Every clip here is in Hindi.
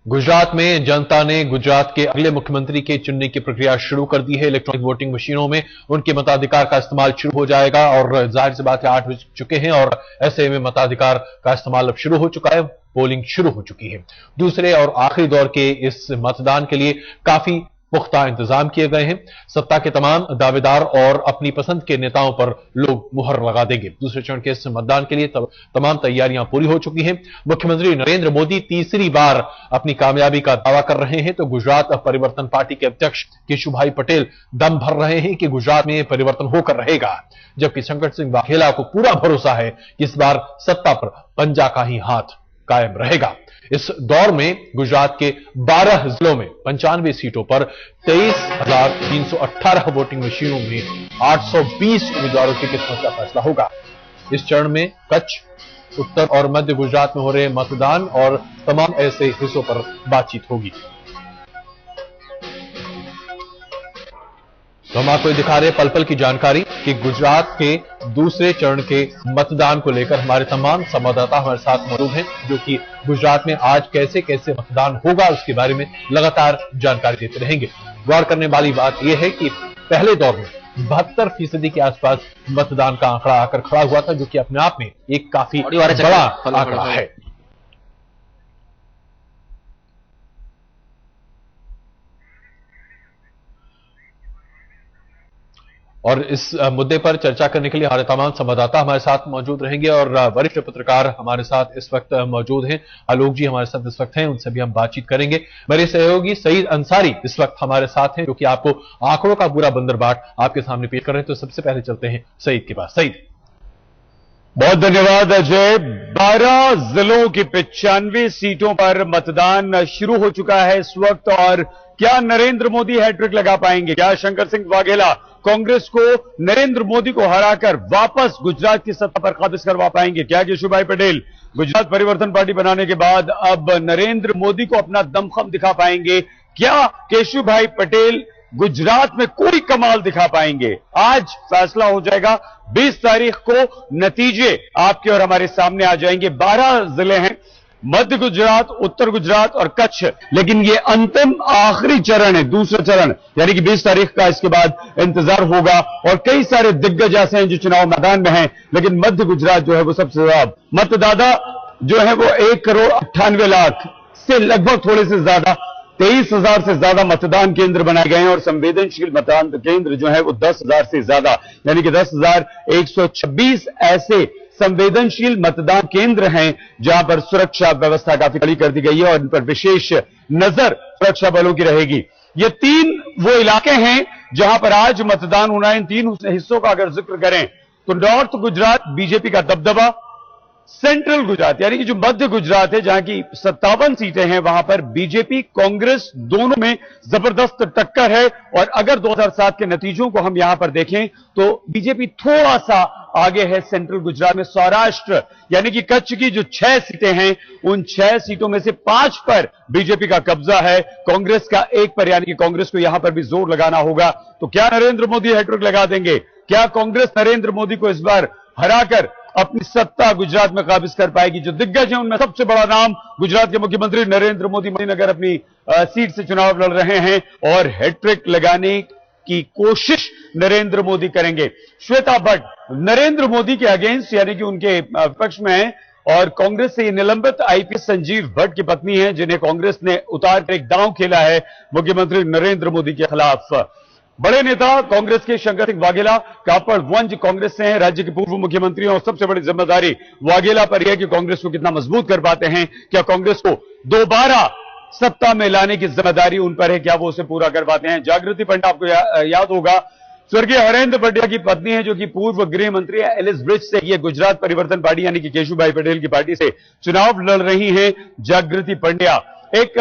गुजरात में जनता ने गुजरात के अगले मुख्यमंत्री के चुनने की प्रक्रिया शुरू कर दी है। इलेक्ट्रॉनिक वोटिंग मशीनों में उनके मताधिकार का इस्तेमाल शुरू हो जाएगा और जाहिर सी बात है 8 बज चुके हैं और ऐसे में मताधिकार का इस्तेमाल अब शुरू हो चुका है। पोलिंग शुरू हो चुकी है। दूसरे और आखिरी दौर के इस मतदान के लिए काफी पुख्ता इंतजाम किए गए हैं। सत्ता के तमाम दावेदार और अपनी पसंद के नेताओं पर लोग मुहर लगा देंगे। दूसरे चरण के इस मतदान के लिए तमाम तैयारियां पूरी हो चुकी हैं। मुख्यमंत्री नरेंद्र मोदी तीसरी बार अपनी कामयाबी का दावा कर रहे हैं तो गुजरात परिवर्तन पार्टी के अध्यक्ष केशुभाई पटेल दम भर रहे हैं कि गुजरात में परिवर्तन होकर रहेगा, जबकि शंकर सिंह वाघेला को पूरा भरोसा है कि इस बार सत्ता पर पंजा का ही हाथ कायम रहेगा। इस दौर में गुजरात के 12 जिलों में 95 सीटों पर 23,318 वोटिंग मशीनों में 820 उम्मीदवारों की किस्मत का फैसला होगा। इस चरण में कच्छ, उत्तर और मध्य गुजरात में हो रहे मतदान और तमाम ऐसे हिस्सों पर बातचीत होगी। तो हम आपको दिखा रहे पल पल की जानकारी कि गुजरात के दूसरे चरण के मतदान को लेकर हमारे तमाम संवाददाता हमारे साथ मौजूद हैं, जो कि गुजरात में आज कैसे कैसे मतदान होगा उसके बारे में लगातार जानकारी देते रहेंगे। गौर करने वाली बात यह है कि पहले दौर में 72% के आसपास मतदान का आंकड़ा आकर खड़ा हुआ था, जो कि अपने आप में एक काफी बड़ा आंकड़ा है। और इस मुद्दे पर चर्चा करने के लिए हमारे तमाम संवाददाता हमारे साथ मौजूद रहेंगे और वरिष्ठ पत्रकार हमारे साथ इस वक्त मौजूद हैं। आलोक जी हमारे साथ इस वक्त हैं, उनसे भी हम बातचीत करेंगे। मेरे सहयोगी सईद अंसारी इस वक्त हमारे साथ हैं, जो कि आपको आंकड़ों का पूरा बंदरबाट आपके सामने पेश कर रहे हैं। तो सबसे पहले चलते हैं सईद के पास। सईद, बहुत धन्यवाद अजय। 12 जिलों की 95 सीटों पर मतदान शुरू हो चुका है इस वक्त। और क्या नरेंद्र मोदी हैट्रिक लगा पाएंगे? क्या शंकर सिंह वाघेला कांग्रेस को नरेंद्र मोदी को हराकर वापस गुजरात की सत्ता पर काबिज करवा पाएंगे? क्या केशुभाई पटेल गुजरात परिवर्तन पार्टी बनाने के बाद अब नरेंद्र मोदी को अपना दमखम दिखा पाएंगे? क्या केशुभाई पटेल गुजरात में कोई कमाल दिखा पाएंगे? आज फैसला हो जाएगा। 20 तारीख को नतीजे आपके और हमारे सामने आ जाएंगे। 12 जिले हैं, मध्य गुजरात, उत्तर गुजरात और कच्छ। लेकिन ये अंतिम आखिरी चरण है, दूसरा चरण, यानी कि 20 तारीख का इसके बाद इंतजार होगा। और कई सारे दिग्गज ऐसे हैं जो चुनाव मैदान में हैं, लेकिन मध्य गुजरात जो है वो सबसे ज्यादा मतदाता जो है वो 1,98,00,000 से लगभग थोड़े से ज्यादा 23,000 से ज्यादा मतदान केंद्र बनाए गए हैं और संवेदनशील मतदान केंद्र जो है वो 10,000 से ज्यादा, यानी कि 10,126 ऐसे संवेदनशील मतदान केंद्र हैं जहां पर सुरक्षा व्यवस्था काफी कड़ी कर दी गई है और इन पर विशेष नजर सुरक्षा बलों की रहेगी। ये 3 वो इलाके हैं जहां पर आज मतदान होना है। इन 3 हिस्सों का अगर जिक्र करें तो नॉर्थ गुजरात बीजेपी का दबदबा, सेंट्रल गुजरात यानी कि जो मध्य गुजरात है जहां की 57 सीटें हैं, वहां पर बीजेपी कांग्रेस दोनों में जबरदस्त टक्कर है। और अगर 2007 के नतीजों को हम यहां पर देखें तो बीजेपी थोड़ा सा आगे है सेंट्रल गुजरात में। सौराष्ट्र यानी कि कच्छ की जो 6 सीटें हैं, उन 6 सीटों में से 5 पर बीजेपी का कब्जा है, कांग्रेस का 1 पर, यानी कि कांग्रेस को यहां पर भी जोर लगाना होगा। तो क्या नरेंद्र मोदी हैट्रिक लगा देंगे? क्या कांग्रेस नरेंद्र मोदी को इस बार हराकर अपनी सत्ता गुजरात में काबिज कर पाएगी? जो दिग्गज हैं उनमें सबसे बड़ा नाम गुजरात के मुख्यमंत्री नरेंद्र मोदी मणिनगर अपनी सीट से चुनाव लड़ रहे हैं और हैट्रिक लगाने की कोशिश नरेंद्र मोदी करेंगे। श्वेता भट्ट नरेंद्र मोदी के अगेंस्ट यानी कि उनके पक्ष में है और कांग्रेस से निलंबित आईपीएस संजीव भट्ट की पत्नी है, जिन्हें कांग्रेस ने उतार कर एक दांव खेला है मुख्यमंत्री नरेंद्र मोदी के खिलाफ। बड़े नेता कांग्रेस के शंकर सिंह वाघेला कापड़वंज कांग्रेस से हैं, राज्य के पूर्व मुख्यमंत्री और सबसे बड़ी जिम्मेदारी वाघेला पर यह है कि कांग्रेस को कितना मजबूत कर पाते हैं। क्या कांग्रेस को दोबारा सत्ता में लाने की जिम्मेदारी उन पर है? क्या वो उसे पूरा कर पाते हैं? जागृति पंड्या, आपको याद होगा, स्वर्गीय हरेंद्र पंड्या की पत्नी है, जो कि पूर्व गृह मंत्री है। एलिस ब्रिज से ये गुजरात परिवर्तन पार्टी यानी कि केशुभाई पटेल की पार्टी से चुनाव लड़ रही है जागृति पंड्या। एक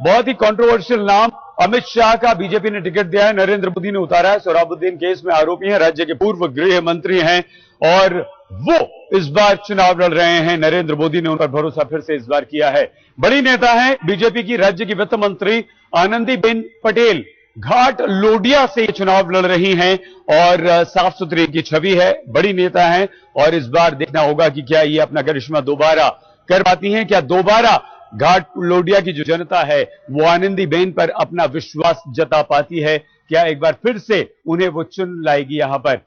बहुत ही कंट्रोवर्शियल नाम, अमित शाह का बीजेपी ने टिकट दिया है, नरेंद्र मोदी ने उतारा है। सोहराबुद्दीन केस में आरोपी हैं, राज्य के पूर्व गृह मंत्री हैं और वो इस बार चुनाव लड़ रहे हैं। नरेंद्र मोदी ने उन पर भरोसा फिर से इस बार किया है। बड़ी नेता है बीजेपी की राज्य की वित्त मंत्री आनंदीबेन पटेल, घाट लोडिया से ये चुनाव लड़ रही हैं और साफ सुथरी की छवि है, बड़ी नेता हैं। और इस बार देखना होगा कि क्या ये अपना करिश्मा दोबारा कर पाती हैं, क्या दोबारा घाट लोडिया की जो जनता है वो आनंदीबेन पर अपना विश्वास जता पाती है? क्या एक बार फिर से उन्हें वो चुन लाएगी? यहां पर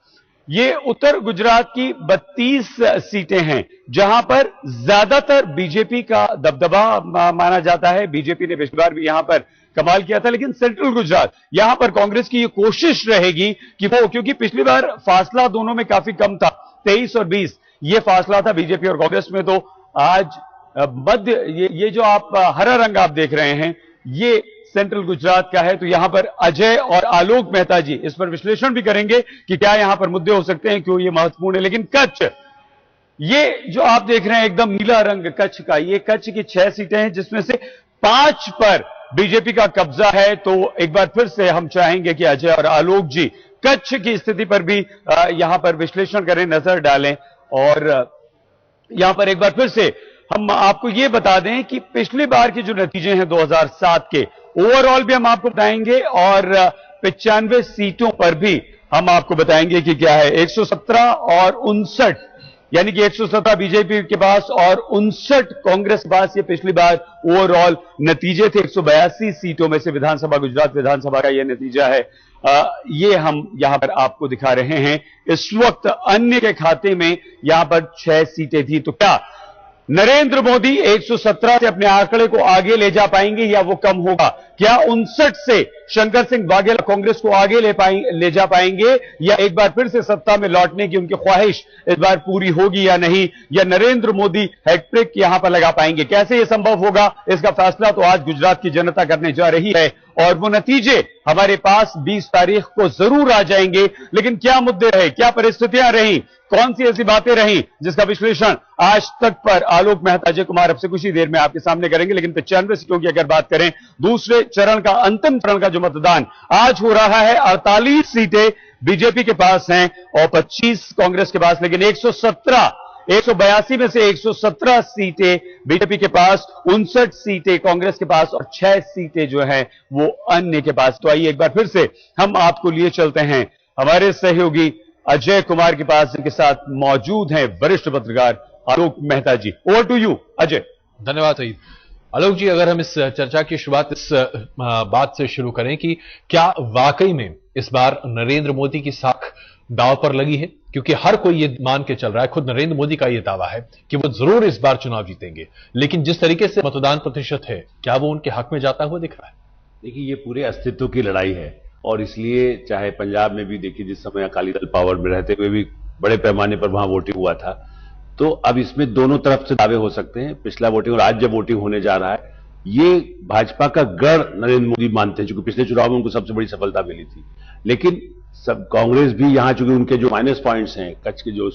ये उत्तर गुजरात की 32 सीटें हैं जहां पर ज्यादातर बीजेपी का दबदबा माना जाता है। बीजेपी ने पिछली बार भी यहां पर कमाल किया था, लेकिन सेंट्रल गुजरात यहां पर कांग्रेस की ये कोशिश रहेगी कि वो, क्योंकि पिछली बार फासला दोनों में काफी कम था, 23 और 20 ये फासला था बीजेपी और कांग्रेस में। तो आज मध्य ये जो आप हरा रंग आप देख रहे हैं ये सेंट्रल गुजरात का है। तो यहां पर अजय और आलोक मेहता जी इस पर विश्लेषण भी करेंगे कि क्या यहां पर मुद्दे हो सकते हैं, क्यों ये महत्वपूर्ण है। लेकिन कच्छ, ये जो आप देख रहे हैं एकदम नीला रंग कच्छ का, ये कच्छ की 6 सीटें हैं जिसमें से 5 पर बीजेपी का कब्जा है। तो एक बार फिर से हम चाहेंगे कि अजय और आलोक जी कच्छ की स्थिति पर भी यहां पर विश्लेषण करें, नजर डालें। और यहां पर एक बार फिर से हम आपको यह बता दें कि पिछली बार के जो नतीजे हैं 2007 के, ओवरऑल भी हम आपको बताएंगे और 95 सीटों पर भी हम आपको बताएंगे कि क्या है। 117 और 59, यानी कि 117 बीजेपी के पास और 59 कांग्रेस के पास, ये पिछली बार ओवरऑल नतीजे थे। 182 सीटों में से विधानसभा, गुजरात विधानसभा का यह नतीजा है। ये हम यहां पर आपको दिखा रहे हैं। इस वक्त अन्य के खाते में यहां पर 6 सीटें थी। तो क्या नरेंद्र मोदी 117 से अपने आंकड़े को आगे ले जा पाएंगे या वो कम होगा? क्या 59 से शंकर सिंह वाघेला कांग्रेस को आगे ले जा पाएंगे, या एक बार फिर से सत्ता में लौटने की उनकी ख्वाहिश इस बार पूरी होगी या नहीं, या नरेंद्र मोदी हैट्रिक यहां पर लगा पाएंगे? कैसे यह संभव होगा, इसका फैसला तो आज गुजरात की जनता करने जा रही है और वो नतीजे हमारे पास 20 तारीख को जरूर आ जाएंगे। लेकिन क्या मुद्दे रहे, क्या परिस्थितियां रही, कौन सी ऐसी बातें रही जिसका विश्लेषण आज तक पर आलोक मेहता, अजय कुमार अब से कुछ ही देर में आपके सामने करेंगे। लेकिन 95 सीटों की अगर बात करें, दूसरे चरण का, अंतिम चरण का जो मतदान आज हो रहा है, 48 सीटें बीजेपी के पास हैं और 25 कांग्रेस के पास। लेकिन 182 में से 117 सीटें बीजेपी के पास, 59 सीटें कांग्रेस के पास और 6 सीटें जो हैं वो अन्य के पास। तो आइए एक बार फिर से हम आपको लिए चलते हैं हमारे सहयोगी अजय कुमार के पास, जिनके साथ मौजूद हैं वरिष्ठ पत्रकार Alok Mehta ji. Over to you Ajay. धन्यवाद सईद। आलोक जी, अगर हम इस चर्चा की शुरुआत इस बात से शुरू करें कि क्या वाकई में इस बार नरेंद्र मोदी की साख दांव पर लगी है, क्योंकि हर कोई ये मान के चल रहा है, खुद नरेंद्र मोदी का ये दावा है कि वो जरूर इस बार चुनाव जीतेंगे, लेकिन जिस तरीके से मतदान प्रतिशत है, क्या वो उनके हक में जाता हुआ दिख रहा है? देखिए, ये पूरे अस्तित्व की लड़ाई है और इसलिए चाहे पंजाब में भी देखिए, जिस समय अकाली दल पावर में रहते हुए भी बड़े पैमाने पर वहां वोटिंग हुआ था, तो अब इसमें दोनों तरफ से दावे हो सकते हैं। पिछला वोटिंग और आज जब वोटिंग होने जा रहा है, ये भाजपा का गढ़ नरेंद्र मोदी मानते हैं, क्योंकि पिछले चुनाव में उनको सबसे बड़ी सफलता मिली थी। लेकिन सब कांग्रेस भी यहां, चूंकि उनके जो माइनस पॉइंट्स हैं, कच्छ के जो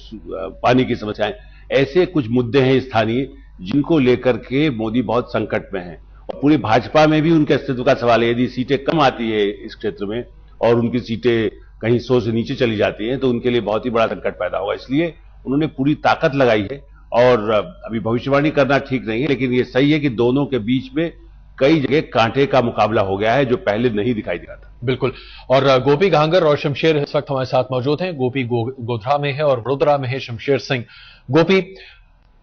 पानी की समस्याएं, ऐसे कुछ मुद्दे हैं स्थानीय जिनको लेकर के मोदी बहुत संकट में हैं। और पूरी भाजपा में भी उनके अस्तित्व का सवाल है। यदि सीटें कम आती है इस क्षेत्र में और उनकी सीटें कहीं 100 से नीचे चली जाती हैं, तो उनके लिए बहुत ही बड़ा संकट पैदा होगा। इसलिए उन्होंने पूरी ताकत लगाई है और अभी भविष्यवाणी करना ठीक नहीं है, लेकिन ये सही है कि दोनों के बीच में कई जगह कांटे का मुकाबला हो गया है, जो पहले नहीं दिखाई दे रहा था। बिल्कुल। और गोपी घांगर और शमशेर इस वक्त हमारे साथ मौजूद हैं। गोपी गोधरा में है और वडोदरा में है शमशेर सिंह। गोपी,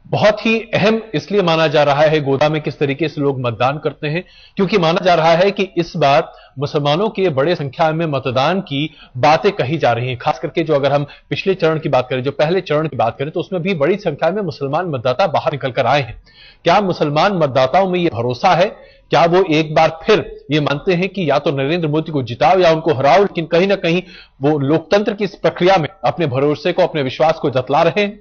बहुत ही अहम इसलिए माना जा रहा है गोधरा में किस तरीके से लोग मतदान करते हैं, क्योंकि माना जा रहा है कि इस बार मुसलमानों के बड़े संख्या में मतदान की बातें कही जा रही हैं। खास करके जो अगर हम पिछले चरण की बात करें, जो पहले चरण की बात करें, तो उसमें भी बड़ी संख्या में मुसलमान मतदाता बाहर निकल कर आए हैं। क्या मुसलमान मतदाताओं में यह भरोसा है, क्या वो एक बार फिर ये मानते हैं कि या तो नरेंद्र मोदी को जिताओ या उनको हराओ, लेकिन कहीं ना कहीं वो लोकतंत्र की इस प्रक्रिया में अपने भरोसे को, अपने विश्वास को जतला रहे हैं?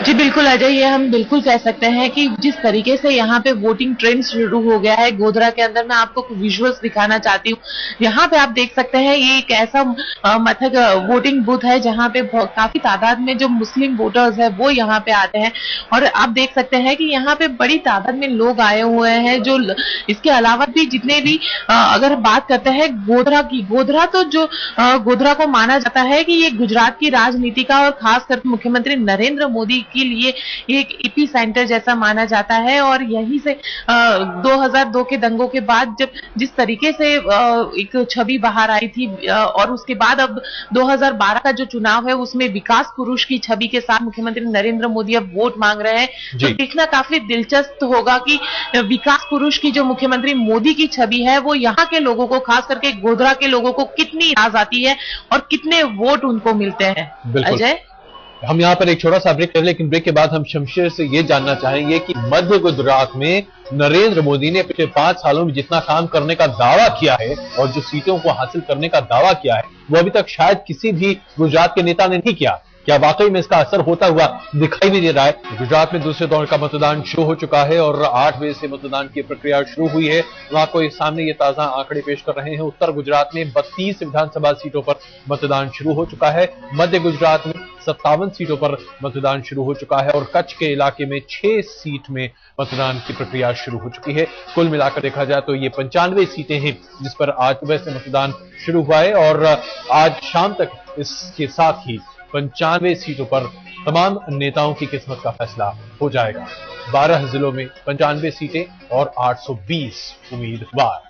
जी बिल्कुल अजय, ये हम बिल्कुल कह सकते हैं कि जिस तरीके से यहाँ पे वोटिंग ट्रेंड शुरू हो गया है गोधरा के अंदर, मैं आपको विजुअल्स दिखाना चाहती हूँ। यहाँ पे आप देख सकते हैं, ये एक ऐसा मतलब वोटिंग बूथ है जहाँ पे काफी तादाद में जो मुस्लिम वोटर्स है वो यहाँ पे आते हैं और आप देख सकते हैं कि यहाँ पे बड़ी तादाद में लोग आए हुए हैं। जो इसके अलावा भी जितने भी अगर बात करते हैं गोधरा की, गोधरा तो जो गोधरा को माना जाता है कि ये गुजरात की राजनीति का और खासकर मुख्यमंत्री नरेंद्र मोदी की के लिए एक एपी सेंटर जैसा माना जाता है। और यहीं से 2002 के दंगों के बाद जब जिस तरीके से एक छवि बाहर आई थी और उसके बाद अब 2012 का जो चुनाव है उसमें विकास पुरुष की छवि के साथ मुख्यमंत्री नरेंद्र मोदी अब वोट मांग रहे हैं। तो देखना काफी दिलचस्प होगा कि विकास पुरुष की जो मुख्यमंत्री मोदी की छवि है वो यहाँ के लोगों को, खास करके गोधरा के लोगों को कितनी राज आती है और कितने वोट उनको मिलते हैं। अजय, हम यहाँ पर एक छोटा सा ब्रेक कर, लेकिन ब्रेक के बाद हम शमशेर से ये जानना चाहेंगे कि मध्य गुजरात में नरेंद्र मोदी ने पिछले 5 सालों में जितना काम करने का दावा किया है और जो सीटों को हासिल करने का दावा किया है वो अभी तक शायद किसी भी गुजरात के नेता ने नहीं किया। क्या वाकई में इसका असर होता हुआ दिखाई नहीं दे रहा है? गुजरात में दूसरे दौर का मतदान शुरू हो चुका है और 8 बजे से मतदान की प्रक्रिया शुरू हुई है। हम आपको सामने ये ताजा आंकड़े पेश कर रहे हैं। उत्तर गुजरात में 32 विधानसभा सीटों पर मतदान शुरू हो चुका है। मध्य गुजरात में 57 सीटों पर मतदान शुरू हो चुका है और कच्छ के इलाके में 6 सीट में मतदान की प्रक्रिया शुरू हो चुकी है। कुल मिलाकर देखा जाए तो ये 95 सीटें हैं जिस पर आज सुबह से मतदान शुरू हुआ है और आज शाम तक इसके साथ ही 95 सीटों पर तमाम नेताओं की किस्मत का फैसला हो जाएगा। 12 जिलों में 95 सीटें और 820 उम्मीदवार।